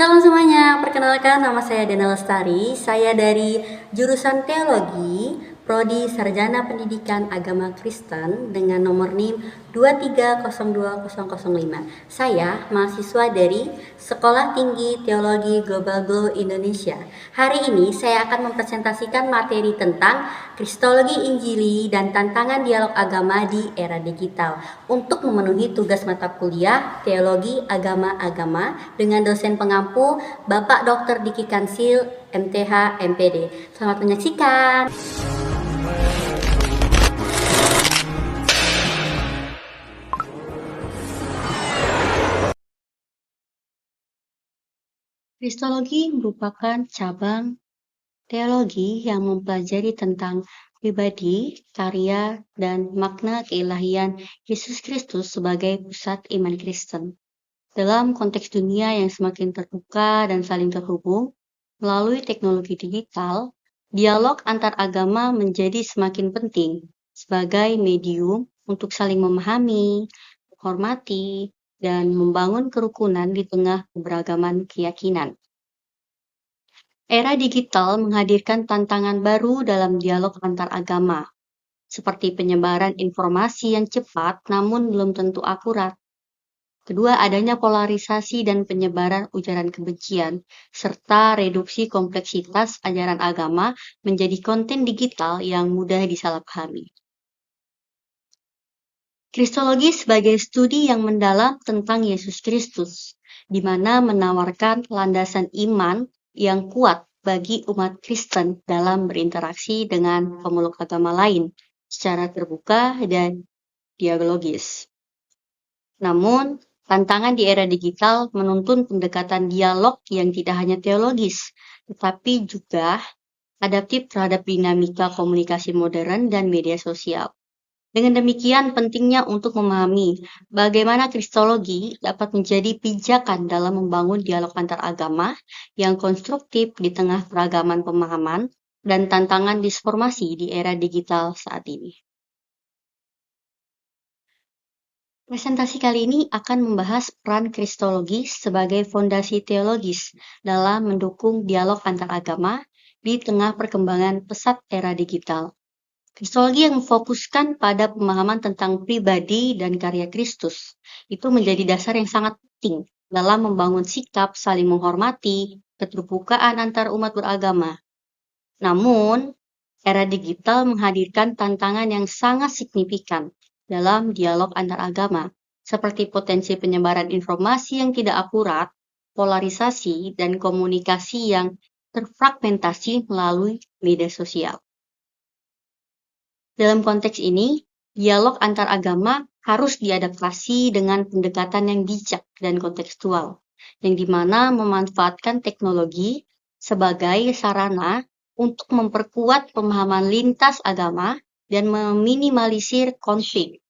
Shalom semuanya, perkenalkan nama saya Dana Lestari. Saya dari jurusan Teologi, Prodi Sarjana Pendidikan Agama Kristen dengan nomor NIM 2302005. Saya mahasiswa dari Sekolah Tinggi Teologi Global Glow Indonesia. Hari ini saya akan mempresentasikan materi tentang Kristologi Injili dan tantangan dialog agama di era digital untuk memenuhi tugas mata kuliah Teologi Agama-Agama dengan dosen pengampu Bapak Dr. Diki Kansil, MTH, MPD. Selamat menyaksikan. Kristologi merupakan cabang teologi yang mempelajari tentang pribadi, karya, dan makna keilahian Yesus Kristus sebagai pusat iman Kristen. Dalam konteks dunia yang semakin terbuka dan saling terhubung, melalui teknologi digital, dialog antar agama menjadi semakin penting sebagai medium untuk saling memahami, menghormati, dan membangun kerukunan di tengah keberagaman keyakinan. Era digital menghadirkan tantangan baru dalam dialog antar agama, seperti penyebaran informasi yang cepat namun belum tentu akurat. Kedua, adanya polarisasi dan penyebaran ujaran kebencian, serta reduksi kompleksitas ajaran agama menjadi konten digital yang mudah disalahpahami. Kristologi sebagai studi yang mendalam tentang Yesus Kristus, di mana menawarkan landasan iman yang kuat bagi umat Kristen dalam berinteraksi dengan pemeluk agama lain secara terbuka dan dialogis. Namun, tantangan di era digital menuntun pendekatan dialog yang tidak hanya teologis, tetapi juga adaptif terhadap dinamika komunikasi modern dan media sosial. Dengan demikian, pentingnya untuk memahami bagaimana kristologi dapat menjadi pijakan dalam membangun dialog antar agama yang konstruktif di tengah keragaman pemahaman dan tantangan disformasi di era digital saat ini. Presentasi kali ini akan membahas peran kristologi sebagai fondasi teologis dalam mendukung dialog antar agama di tengah perkembangan pesat era digital. Kristologi yang memfokuskan pada pemahaman tentang pribadi dan karya Kristus itu menjadi dasar yang sangat penting dalam membangun sikap saling menghormati, keterbukaan antar umat beragama. Namun, era digital menghadirkan tantangan yang sangat signifikan dalam dialog antar agama, seperti potensi penyebaran informasi yang tidak akurat, polarisasi, dan komunikasi yang terfragmentasi melalui media sosial. Dalam konteks ini, dialog antar agama harus diadaptasi dengan pendekatan yang bijak dan kontekstual, yang dimana memanfaatkan teknologi sebagai sarana untuk memperkuat pemahaman lintas agama dan meminimalisir konflik.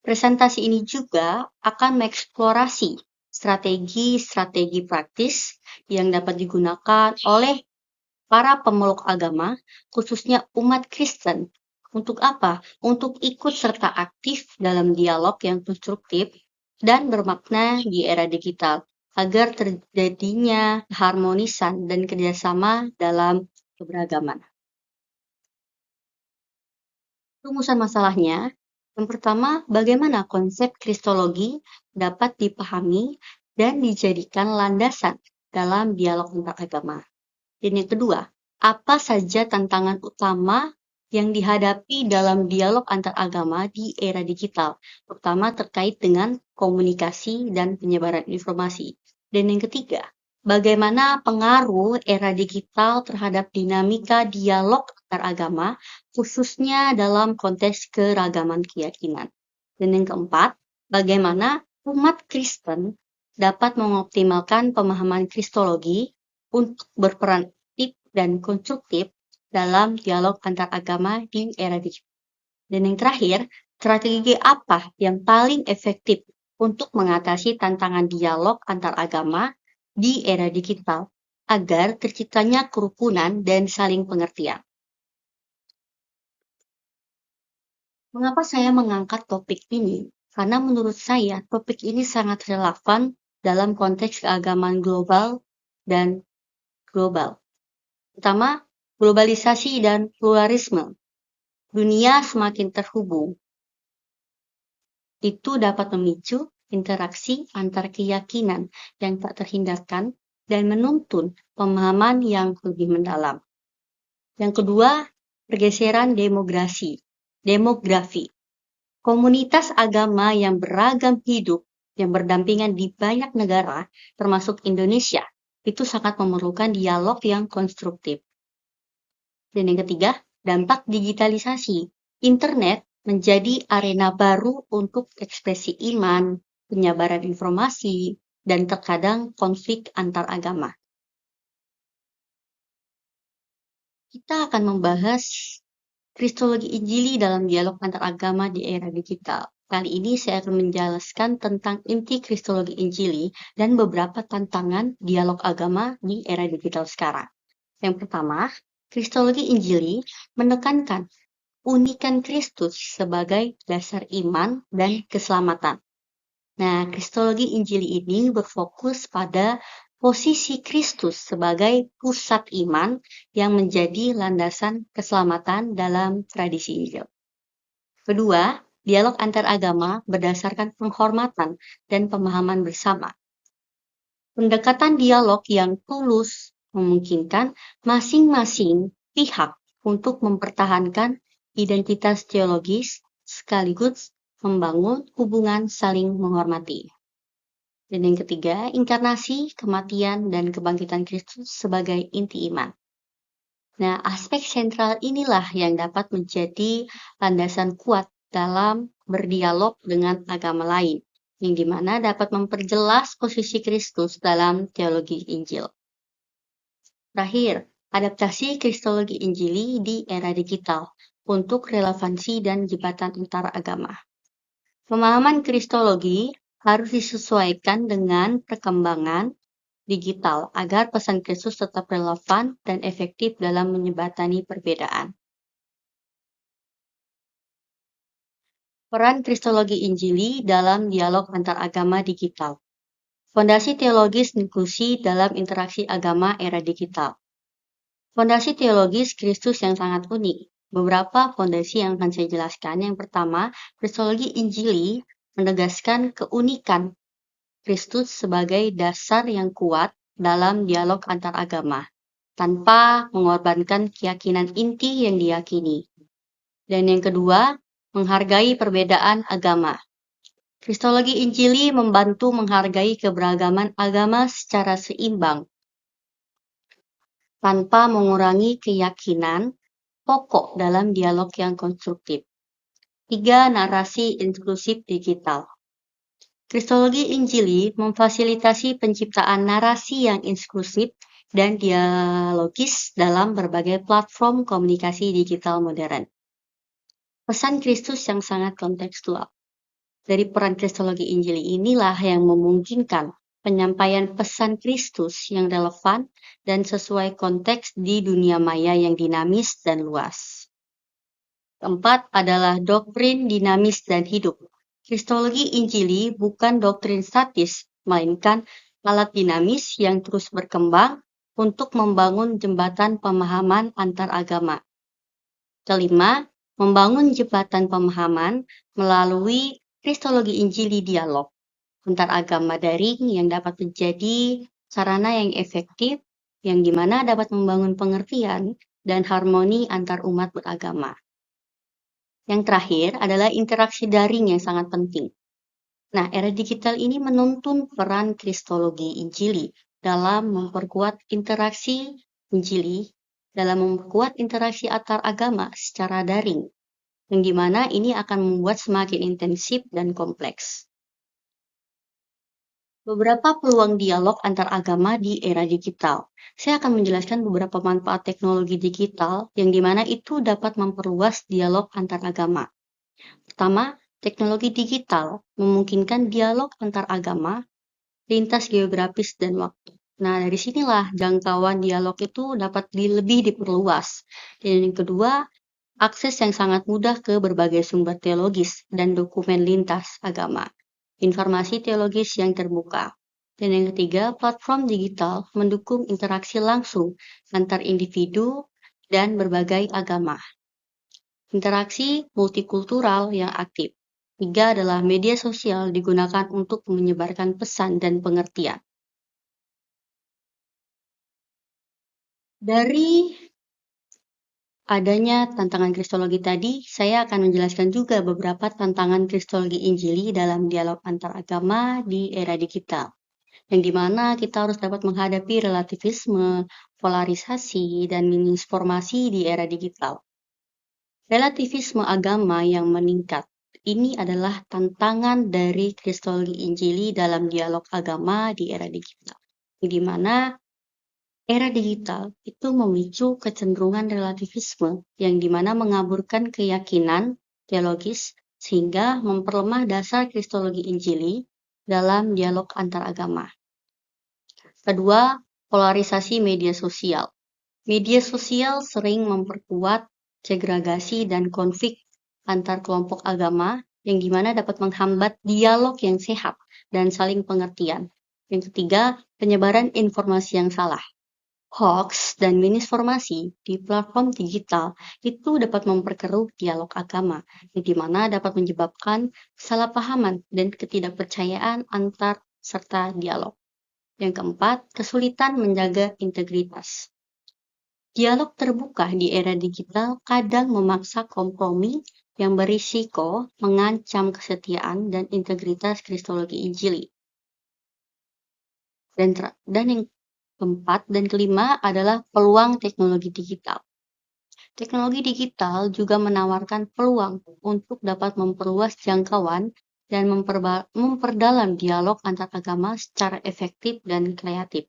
Presentasi ini juga akan mengeksplorasi strategi-strategi praktis yang dapat digunakan oleh para pemeluk agama, khususnya umat Kristen. Untuk apa? Untuk ikut serta aktif dalam dialog yang konstruktif dan bermakna di era digital, agar terjadinya keharmonisan dan kerjasama dalam keberagaman. Rumusan masalahnya, yang pertama, bagaimana konsep kristologi dapat dipahami dan dijadikan landasan dalam dialog antar agama. Dan yang kedua, apa saja tantangan utama yang dihadapi dalam dialog antar agama di era digital, terutama terkait dengan komunikasi dan penyebaran informasi. Dan yang ketiga, bagaimana pengaruh era digital terhadap dinamika dialog antar agama, khususnya dalam konteks keragaman keyakinan. Dan yang keempat, bagaimana umat Kristen dapat mengoptimalkan pemahaman kristologi untuk berperan aktif dan konstruktif dalam dialog antar agama di era digital. Dan yang terakhir, strategi apa yang paling efektif untuk mengatasi tantangan dialog antar agama di era digital agar terciptanya kerukunan dan saling pengertian. Mengapa saya mengangkat topik ini? Karena menurut saya topik ini sangat relevan dalam konteks keagamaan global dan global. Pertama, globalisasi dan pluralisme. Dunia semakin terhubung. Itu dapat memicu interaksi antar keyakinan yang tak terhindarkan dan menuntun pemahaman yang lebih mendalam. Yang kedua, pergeseran demografi. Komunitas agama yang beragam hidup, yang berdampingan di banyak negara, termasuk Indonesia, itu sangat memerlukan dialog yang konstruktif. Dan yang ketiga, dampak digitalisasi. Internet menjadi arena baru untuk ekspresi iman, penyebaran informasi, dan terkadang konflik antar agama. Kita akan membahas Kristologi Injili dalam dialog antar agama di era digital. Kali ini saya akan menjelaskan tentang inti Kristologi Injili dan beberapa tantangan dialog agama di era digital sekarang. Yang pertama, Kristologi Injili menekankan unikan Kristus sebagai dasar iman dan keselamatan. Nah, Kristologi Injili ini berfokus pada posisi Kristus sebagai pusat iman yang menjadi landasan keselamatan dalam tradisi Injil. Kedua, dialog antar agama berdasarkan penghormatan dan pemahaman bersama. Pendekatan dialog yang tulus memungkinkan masing-masing pihak untuk mempertahankan identitas teologis sekaligus membangun hubungan saling menghormati. Dan yang ketiga, inkarnasi, kematian, dan kebangkitan Kristus sebagai inti iman. Nah, aspek sentral inilah yang dapat menjadi landasan kuat dalam berdialog dengan agama lain, yang dimana dapat memperjelas posisi Kristus dalam teologi Injil. Terakhir, adaptasi Kristologi Injili di era digital untuk relevansi dan jembatan antar agama. Pemahaman Kristologi harus disesuaikan dengan perkembangan digital agar pesan Kristus tetap relevan dan efektif dalam menjembatani perbedaan. Peran Kristologi Injili dalam dialog antar agama digital. Fondasi teologis inklusi dalam interaksi agama era digital. Fondasi teologis Kristus yang sangat unik. Beberapa fondasi yang akan saya jelaskan. Yang pertama, Kristologi Injili menegaskan keunikan Kristus sebagai dasar yang kuat dalam dialog antar agama, tanpa mengorbankan keyakinan inti yang diyakini. Dan yang kedua, menghargai perbedaan agama. Kristologi Injili membantu menghargai keberagaman agama secara seimbang, tanpa mengurangi keyakinan pokok dalam dialog yang konstruktif. 3. Narasi inklusif digital. Kristologi Injili memfasilitasi penciptaan narasi yang inklusif dan dialogis dalam berbagai platform komunikasi digital modern. Pesan Kristus yang sangat kontekstual. Dari peran Kristologi Injili inilah yang memungkinkan penyampaian pesan Kristus yang relevan dan sesuai konteks di dunia maya yang dinamis dan luas. Keempat adalah doktrin dinamis dan hidup. Kristologi Injili bukan doktrin statis, melainkan alat dinamis yang terus berkembang untuk membangun jembatan pemahaman antar agama. Kelima, membangun jembatan pemahaman melalui Kristologi Injili dialog antar agama daring yang dapat menjadi sarana yang efektif, yang dimana dapat membangun pengertian dan harmoni antar umat beragama. Yang terakhir adalah interaksi daring yang sangat penting. Nah, era digital ini menuntun peran Kristologi Injili dalam memperkuat interaksi Injili, dalam memperkuat interaksi antar agama secara daring, yang dimana ini akan membuat semakin intensif dan kompleks. Beberapa peluang dialog antar agama di era digital. Saya akan menjelaskan beberapa manfaat teknologi digital yang dimana itu dapat memperluas dialog antar agama. Pertama, teknologi digital memungkinkan dialog antar agama lintas geografis dan waktu. Nah, dari sinilah jangkauan dialog itu dapat lebih diperluas. Dan yang kedua, akses yang sangat mudah ke berbagai sumber teologis dan dokumen lintas agama. Informasi teologis yang terbuka. Dan yang ketiga, platform digital mendukung interaksi langsung antar individu dan berbagai agama. Interaksi multikultural yang aktif. Tiga adalah media sosial digunakan untuk menyebarkan pesan dan pengertian. Dari adanya tantangan kristologi tadi, saya akan menjelaskan juga beberapa tantangan kristologi Injili dalam dialog antar agama di era digital, yang dimana kita harus dapat menghadapi relativisme, polarisasi, dan misinformasi di era digital. Relativisme agama yang meningkat. Ini adalah tantangan dari kristologi Injili dalam dialog agama di era digital, di mana era digital itu memicu kecenderungan relativisme yang dimana mengaburkan keyakinan teologis sehingga memperlemah dasar kristologi Injili dalam dialog antar agama. Kedua, polarisasi media sosial. Media sosial sering memperkuat segregasi dan konflik antar kelompok agama yang dimana dapat menghambat dialog yang sehat dan saling pengertian. Yang ketiga, penyebaran informasi yang salah. Hoax dan misinformasi di platform digital itu dapat memperkeruh dialog agama, yang dimana dapat menyebabkan kesalahpahaman dan ketidakpercayaan antar serta dialog. Yang keempat, kesulitan menjaga integritas. Dialog terbuka di era digital kadang memaksa kompromi yang berisiko mengancam kesetiaan dan integritas kristologi Injili. Dan yang keempat dan kelima adalah peluang teknologi digital. Teknologi digital juga menawarkan peluang untuk dapat memperluas jangkauan dan memperdalam dialog antar agama secara efektif dan kreatif.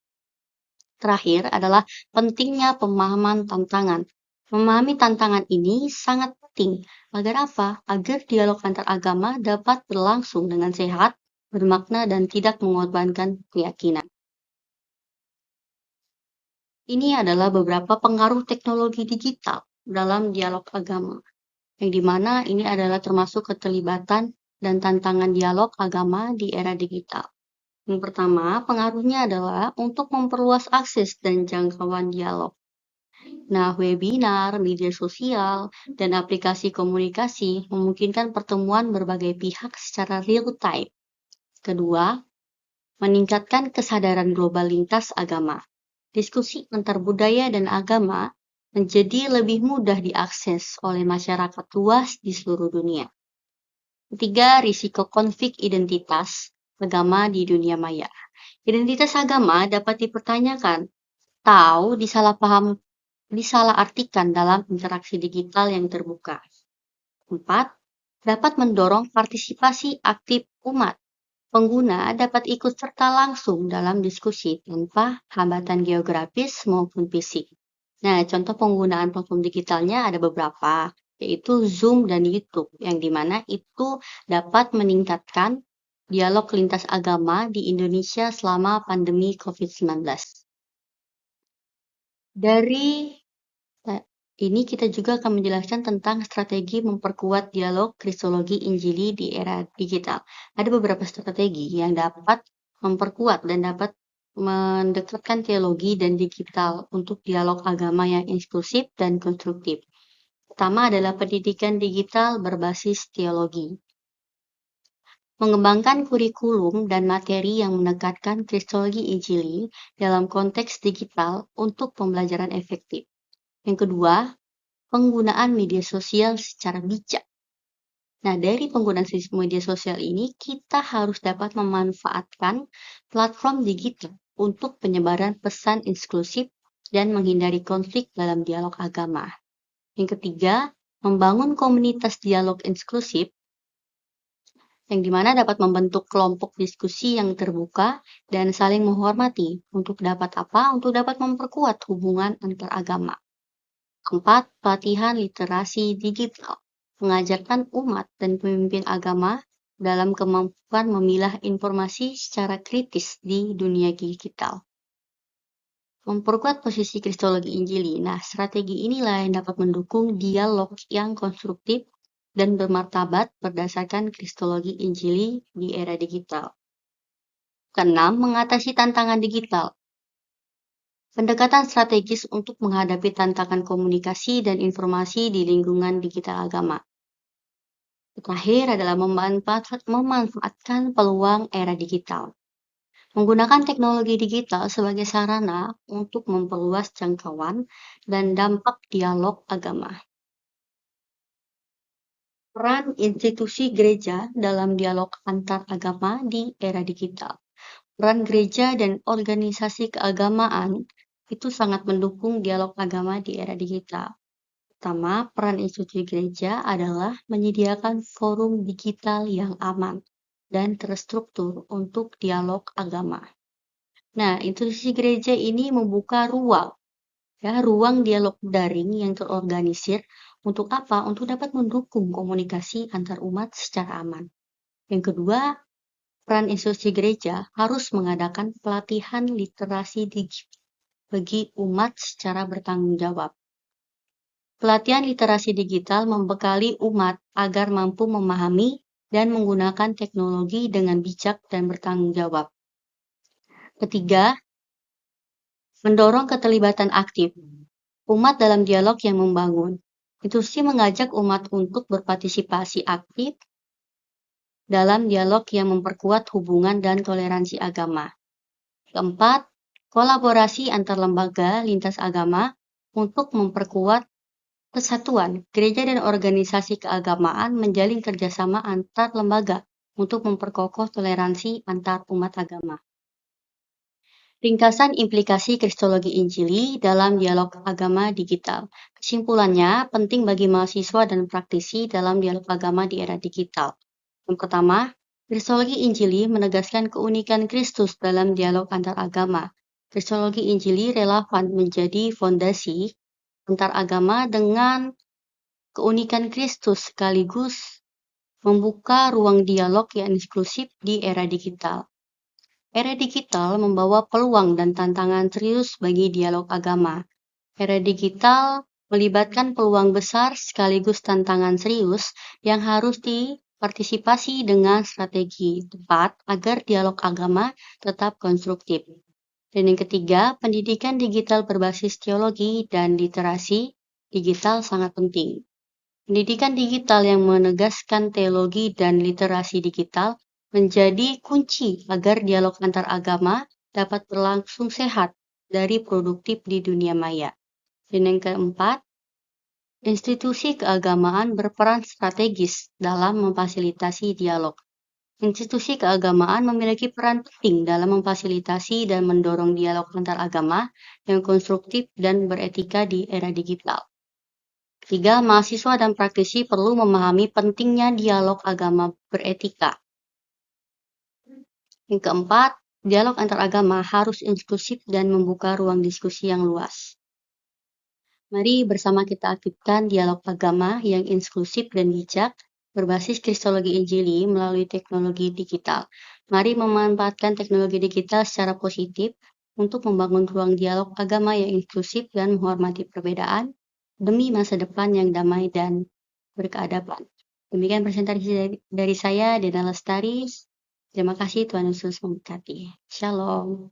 Terakhir adalah pentingnya pemahaman tantangan. Memahami tantangan ini sangat penting. Agar apa? Agar dialog antar agama dapat berlangsung dengan sehat, bermakna, dan tidak mengorbankan keyakinan. Ini adalah beberapa pengaruh teknologi digital dalam dialog agama, yang dimana ini adalah termasuk keterlibatan dan tantangan dialog agama di era digital. Yang pertama, pengaruhnya adalah untuk memperluas akses dan jangkauan dialog. Nah, webinar, media sosial, dan aplikasi komunikasi memungkinkan pertemuan berbagai pihak secara real time. Kedua, meningkatkan kesadaran global lintas agama. Diskusi antar budaya dan agama menjadi lebih mudah diakses oleh masyarakat luas di seluruh dunia. Ketiga, risiko konflik identitas agama di dunia maya. Identitas agama dapat dipertanyakan atau disalahartikan dalam interaksi digital yang terbuka. 4. Dapat mendorong partisipasi aktif umat. Pengguna dapat ikut serta langsung dalam diskusi tanpa hambatan geografis maupun fisik. Nah, contoh penggunaan platform digitalnya ada beberapa, yaitu Zoom dan YouTube, yang dimana itu dapat meningkatkan dialog lintas agama di Indonesia selama pandemi COVID-19. Dari ini kita juga akan menjelaskan tentang strategi memperkuat dialog kristologi Injili di era digital. Ada beberapa strategi yang dapat memperkuat dan dapat mendekatkan teologi dan digital untuk dialog agama yang inklusif dan konstruktif. Pertama adalah pendidikan digital berbasis teologi. Mengembangkan kurikulum dan materi yang menekankan kristologi Injili dalam konteks digital untuk pembelajaran efektif. Yang kedua, penggunaan media sosial secara bijak. Nah, dari penggunaan media sosial ini, kita harus dapat memanfaatkan platform digital untuk penyebaran pesan inklusif dan menghindari konflik dalam dialog agama. Yang ketiga, membangun komunitas dialog inklusif yang dimana dapat membentuk kelompok diskusi yang terbuka dan saling menghormati untuk dapat apa? Untuk dapat memperkuat hubungan antar agama. Keempat, pelatihan literasi digital. Mengajarkan umat dan pemimpin agama dalam kemampuan memilah informasi secara kritis di dunia digital. Memperkuat posisi kristologi Injili. Nah, strategi inilah yang dapat mendukung dialog yang konstruktif dan bermartabat berdasarkan kristologi Injili di era digital. Keenam, mengatasi tantangan digital. Pendekatan strategis untuk menghadapi tantangan komunikasi dan informasi di lingkungan digital agama. Terakhir adalah memanfaatkan peluang era digital. Menggunakan teknologi digital sebagai sarana untuk memperluas jangkauan dan dampak dialog agama. Peran institusi gereja dalam dialog antar agama di era digital. Peran gereja dan organisasi keagamaan itu sangat mendukung dialog agama di era digital. Pertama, peran institusi gereja adalah menyediakan forum digital yang aman dan terstruktur untuk dialog agama. Nah, institusi gereja ini membuka ruang dialog daring yang terorganisir untuk apa? Untuk dapat mendukung komunikasi antar umat secara aman. Yang kedua, peran institusi gereja harus mengadakan pelatihan literasi digital bagi umat secara bertanggung jawab. Pelatihan literasi digital membekali umat agar mampu memahami dan menggunakan teknologi dengan bijak dan bertanggung jawab. Ketiga, mendorong keterlibatan aktif umat dalam dialog yang membangun. Institusi mengajak umat untuk berpartisipasi aktif dalam dialog yang memperkuat hubungan dan toleransi agama. Keempat, kolaborasi antar lembaga lintas agama untuk memperkuat kesatuan. Gereja dan organisasi keagamaan menjalin kerjasama antar lembaga untuk memperkokoh toleransi antar umat agama. Ringkasan implikasi Kristologi Injili dalam dialog agama digital. Kesimpulannya, penting bagi mahasiswa dan praktisi dalam dialog agama di era digital. Yang pertama, Kristologi Injili menegaskan keunikan Kristus dalam dialog antar agama. Kristologi Injili relevan menjadi fondasi antar agama dengan keunikan Kristus sekaligus membuka ruang dialog yang inklusif di era digital. Era digital membawa peluang dan tantangan serius bagi dialog agama. Era digital melibatkan peluang besar sekaligus tantangan serius yang harus dipartisipasi dengan strategi tepat agar dialog agama tetap konstruktif. Dan yang ketiga, pendidikan digital berbasis teologi dan literasi digital sangat penting. Pendidikan digital yang menegaskan teologi dan literasi digital menjadi kunci agar dialog antar agama dapat berlangsung sehat dari produktif di dunia maya. Dan yang keempat, institusi keagamaan berperan strategis dalam memfasilitasi dialog. Institusi keagamaan memiliki peran penting dalam memfasilitasi dan mendorong dialog antar agama yang konstruktif dan beretika di era digital. Ketiga, mahasiswa dan praktisi perlu memahami pentingnya dialog agama beretika. Yang keempat, dialog antar agama harus inklusif dan membuka ruang diskusi yang luas. Mari bersama kita aktifkan dialog agama yang inklusif dan bijak berbasis Kristologi Injili melalui teknologi digital. Mari memanfaatkan teknologi digital secara positif untuk membangun ruang dialog agama yang inklusif dan menghormati perbedaan demi masa depan yang damai dan berkeadaban. Demikian presentasi dari saya, Dena Lestari. Terima kasih, Tuhan Yesus memberkati. Shalom.